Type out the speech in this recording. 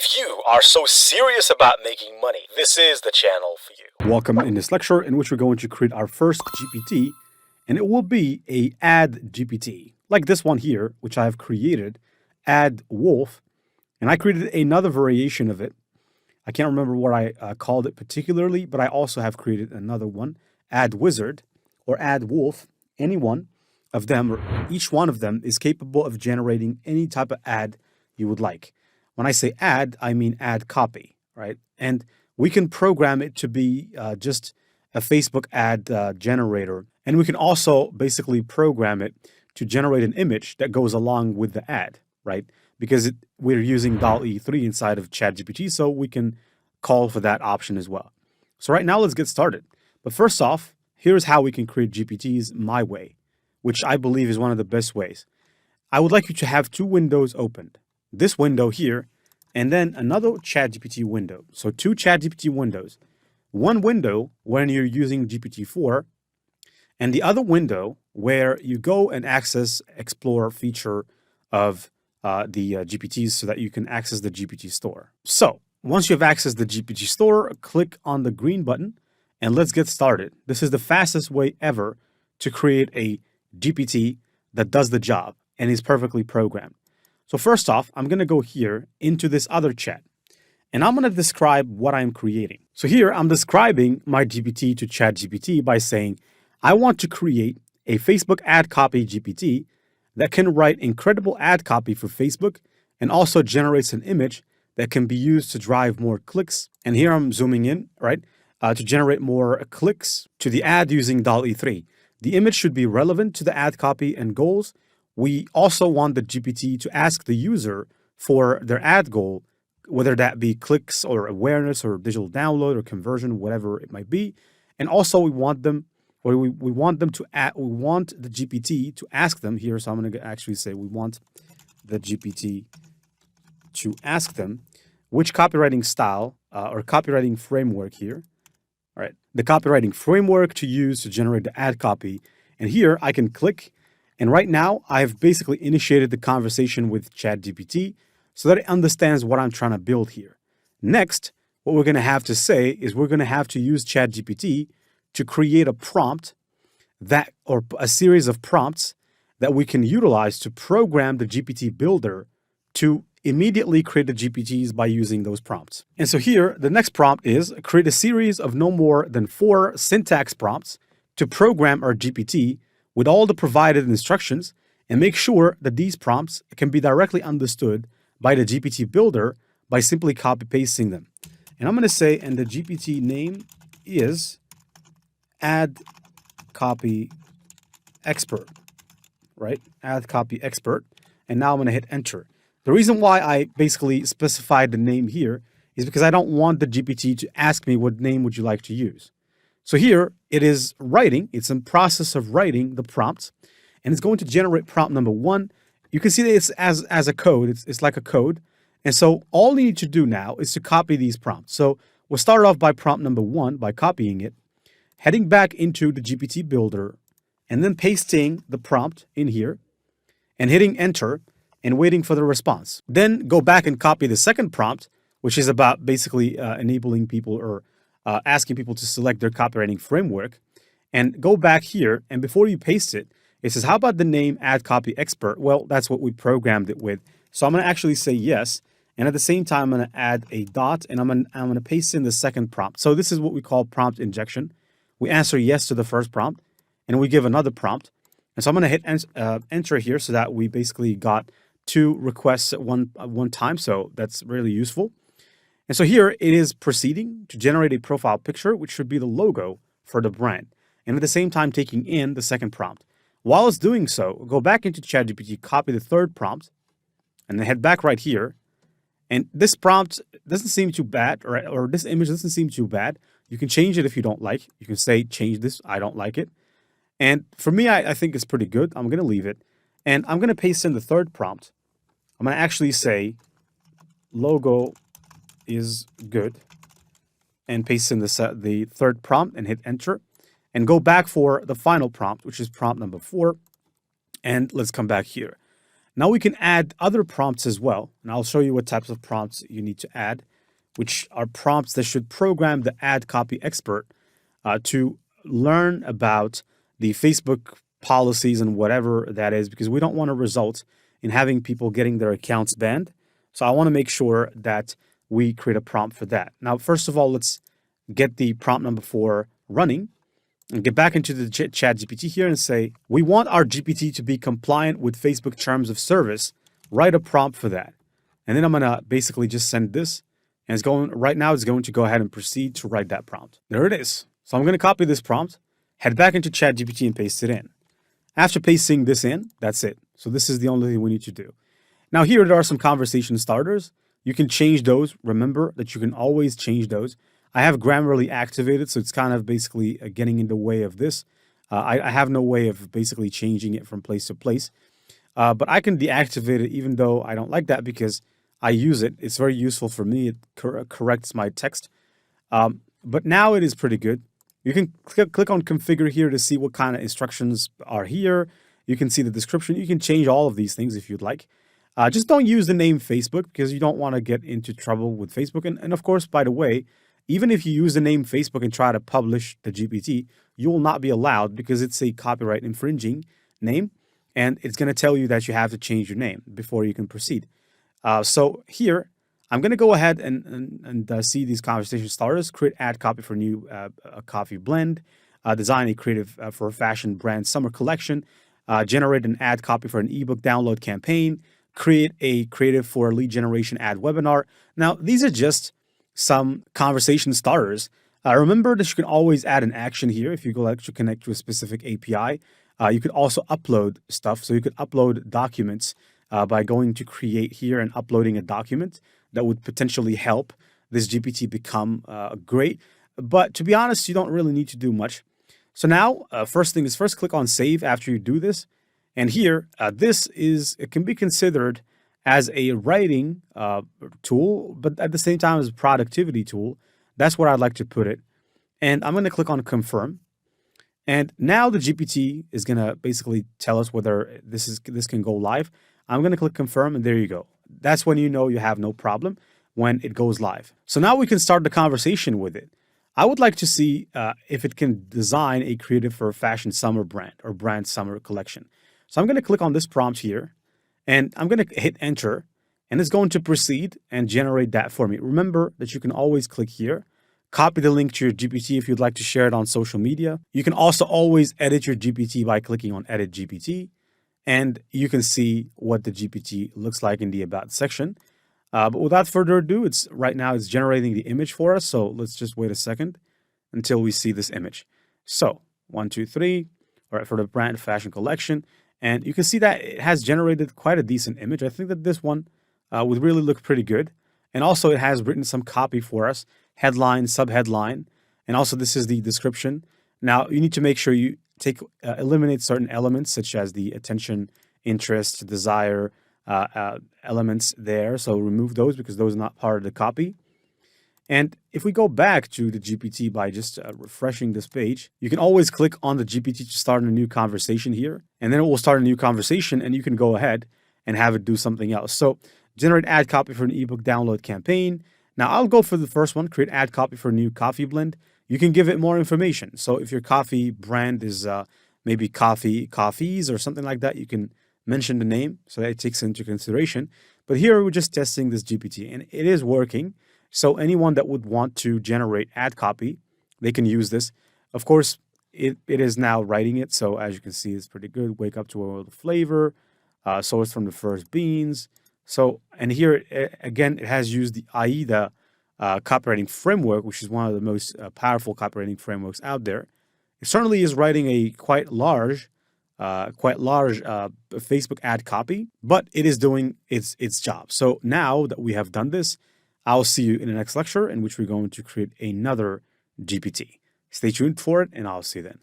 If you are so serious about making money, this is the channel for you. Welcome in this lecture in which we're going to create our first GPT, and it will be a ad GPT, like this one here, which I have created, ad wolf, and I created another variation of it. I can't remember what I called it particularly, but I also have created another one, ad wizard or ad wolf. Any one of them, or each one of them, is capable of generating any type of ad you would like. When I say ad, I mean ad copy, right? And we can program it to be just a Facebook ad generator. And we can also basically program it to generate an image that goes along with the ad, right? Because we're using DALL-E 3 inside of ChatGPT, so we can call for that option as well. So right now, let's get started. But first off, here's how we can create GPTs my way, which I believe is one of the best ways. I would like you to have two windows opened. This window here, and then another ChatGPT window. So two ChatGPT windows. One window when you're using GPT-4, and the other window where you go and access Explore feature of the GPTs so that you can access the GPT store. So once you have accessed the GPT store, click on the green button and let's get started. This is the fastest way ever to create a GPT that does the job and is perfectly programmed. So first off, I'm going to go here into this other chat and I'm going to describe what I'm creating. So here I'm describing my GPT to ChatGPT by saying, I want to create a Facebook ad copy GPT that can write incredible ad copy for Facebook and also generates an image that can be used to drive more clicks. And here I'm zooming in, right, to generate more clicks to the ad using DALL-E 3. The image should be relevant to the ad copy and goals. We also want the GPT to ask the user for their ad goal, whether that be clicks or awareness or digital download or conversion, whatever it might be. And also we want them to add, we want the GPT to ask them here. So I'm going to actually say we want the GPT to ask them which copywriting style or copywriting framework here. All right, the copywriting framework to use to generate the ad copy. And here I can click. And right now I've basically initiated the conversation with ChatGPT so that it understands what I'm trying to build here. Next, what we're going to have to say is we're going to have to use ChatGPT to create a prompt or a series of prompts that we can utilize to program the GPT builder to immediately create the GPTs by using those prompts. And so here, the next prompt is create a series of no more than 4 syntax prompts to program our GPT with all the provided instructions and make sure that these prompts can be directly understood by the GPT builder by simply copy pasting them. And I'm going to say, and the GPT name is ad copy expert, right? Ad copy expert. And now I'm going to hit enter. The reason why I basically specified the name here is because I don't want the GPT to ask me what name would you like to use. So here it is writing. It's in process of writing the prompts, and it's going to generate prompt number 1. You can see that it's as a code. It's like a code. And so all you need to do now is to copy these prompts. So we'll start off by prompt number 1 by copying it, heading back into the GPT builder, and then pasting the prompt in here and hitting enter and waiting for the response. Then go back and copy the second prompt, which is about basically enabling people or asking people to select their copywriting framework, and go back here. And before you paste it, it says, how about the name ad copy expert? Well, that's what we programmed it with. So I'm going to actually say yes. And at the same time, I'm going to add a dot and I'm going to paste in the second prompt. So this is what we call prompt injection. We answer yes to the first prompt and we give another prompt. And so I'm going to hit enter here so that we basically got 2 requests at one time. So that's really useful. And so here it is proceeding to generate a profile picture, which should be the logo for the brand. And at the same time, taking in the second prompt. While it's doing so, go back into ChatGPT, copy the third prompt, and then head back right here. And this prompt doesn't seem too bad, or this image doesn't seem too bad. You can change it if you don't like. You can say, change this, I don't like it. And for me, I think it's pretty good. I'm going to leave it. And I'm going to paste in the third prompt. I'm going to actually say, logo is good, and paste in the third prompt and hit enter. And go back for the final prompt, which is prompt number 4. And let's come back here. Now we can add other prompts as well. And I'll show you what types of prompts you need to add, which are prompts that should program the ad copy expert to learn about the Facebook policies and whatever that is, because we don't want to result in having people getting their accounts banned. So I want to make sure that we create a prompt for that. Now, first of all, let's get the prompt number 4 running and get back into the ChatGPT here and say, we want our GPT to be compliant with Facebook terms of service. Write a prompt for that. And then I'm going to basically just send this. And it's going right now, it's going to go ahead and proceed to write that prompt. There it is. So I'm going to copy this prompt, head back into ChatGPT and paste it in. After pasting this in, that's it. So this is the only thing we need to do. Now here there are some conversation starters. You can change those. Remember that you can always change those. I have Grammarly activated, so it's kind of basically getting in the way of this. I have no way of basically changing it from place to place. But I can deactivate it even though I don't like that because I use it. It's very useful for me. It corrects my text. But now it is pretty good. You can click on configure here to see what kind of instructions are here. You can see the description. You can change all of these things if you'd like. Just don't use the name Facebook because you don't want to get into trouble with Facebook. And of course, by the way, even if you use the name Facebook and try to publish the GPT, you will not be allowed because it's a copyright infringing name. And it's going to tell you that you have to change your name before you can proceed. So here, I'm going to go ahead and see these conversation starters, create ad copy for new coffee blend, design a creative for a fashion brand summer collection, generate an ad copy for an ebook download campaign, create a creative for a lead generation ad webinar. Now, these are just some conversation starters. Remember that you can always add an action here if you go to connect to a specific API. You could also upload stuff. So you could upload documents by going to create here and uploading a document that would potentially help this GPT become great. But to be honest, you don't really need to do much. So now, first thing is first click on save after you do this. And here, it can be considered as a writing tool, but at the same time as a productivity tool. That's where I'd like to put it. And I'm going to click on confirm. And now the GPT is going to basically tell us whether this can go live. I'm going to click confirm, and there you go. That's when you know you have no problem when it goes live. So now we can start the conversation with it. I would like to see if it can design a creative for a fashion summer brand or brand summer collection. So I'm going to click on this prompt here, and I'm going to hit enter, and it's going to proceed and generate that for me. Remember that you can always click here, copy the link to your GPT if you'd like to share it on social media. You can also always edit your GPT by clicking on Edit GPT, and you can see what the GPT looks like in the About section. But without further ado, right now it's generating the image for us. So let's just wait a second until we see this image. So 1, 2, 3, all right, for the brand fashion collection. And you can see that it has generated quite a decent image. I think that this one would really look pretty good. And also it has written some copy for us, headline, subheadline. And also this is the description. Now you need to make sure you eliminate certain elements such as the attention, interest, desire, elements there. So remove those because those are not part of the copy. And if we go back to the GPT by just refreshing this page, you can always click on the GPT to start a new conversation here. And then it will start a new conversation and you can go ahead and have it do something else. So generate ad copy for an ebook download campaign. Now I'll go for the first one, create ad copy for a new coffee blend. You can give it more information. So if your coffee brand is maybe coffees or something like that, you can mention the name so that it takes into consideration. But here we're just testing this GPT and it is working. So anyone that would want to generate ad copy, they can use this. Of course, it is now writing it. So as you can see, it's pretty good. Wake up to a world of flavor, sourced from the first beans. So, and here again, it has used the AIDA copywriting framework, which is one of the most powerful copywriting frameworks out there. It certainly is writing a quite large Facebook ad copy, but it is doing its job. So now that we have done this, I'll see you in the next lecture in which we're going to create another GPT. Stay tuned for it, and I'll see you then.